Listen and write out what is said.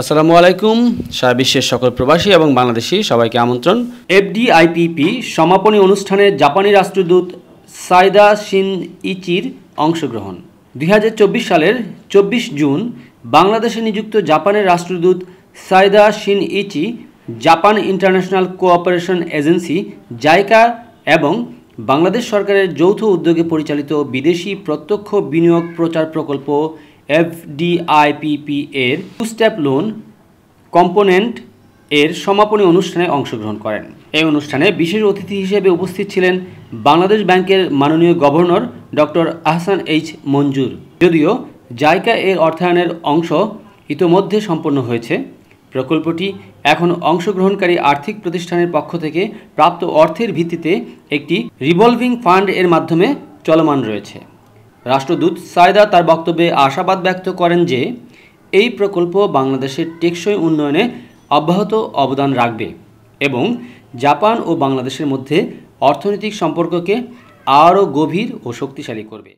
আসসালামু আলাইকুম। সারা বিশ্বের সকল প্রবাসী এবং বাংলাদেশি সবাইকে আমন্ত্রণ। FDIPP সমাপনী অনুষ্ঠানে জাপানি রাষ্ট্রদূত সাইদা শিনইচির অংশগ্রহণ। 2024 সালের 24 জুন বাংলাদেশে নিযুক্ত জাপানের রাষ্ট্রদূত Saida Shinichi Japan international cooperation agency JICA এবং বাংলাদেশ সরকারের যৌথ উদ্যোগে পরিচালিত বিদেশি প্রত্যক্ষ বিনিয়োগ প্রচার প্রকল্প FDIPP এর টু স্টেপ লোন কম্পোনেন্ট এর সমাপনী অনুষ্ঠানে অংশগ্রহণ করেন। এই অনুষ্ঠানে বিশেষ অতিথি হিসেবে উপস্থিত ছিলেন বাংলাদেশ ব্যাংকের মাননীয় গভর্নর ডক্টর আহসান এইচ মঞ্জুর। যদিও জাইকা এর অর্থায়নের অংশ ইতোমধ্যে সম্পন্ন হয়েছে, প্রকল্পটি এখন অংশগ্রহণকারী আর্থিক প্রতিষ্ঠানের পক্ষ থেকে প্রাপ্ত অর্থের ভিত্তিতে একটি রিভলভিং ফান্ড এর মাধ্যমে চলমান রয়েছে। রাষ্ট্রদূত সাইদা তার বক্তব্যে আশাবাদ ব্যক্ত করেন যে এই প্রকল্প বাংলাদেশের টেকসই উন্নয়নে অব্যাহত অবদান রাখবে এবং জাপান ও বাংলাদেশের মধ্যে অর্থনৈতিক সম্পর্ককে আরও গভীর ও শক্তিশালী করবে।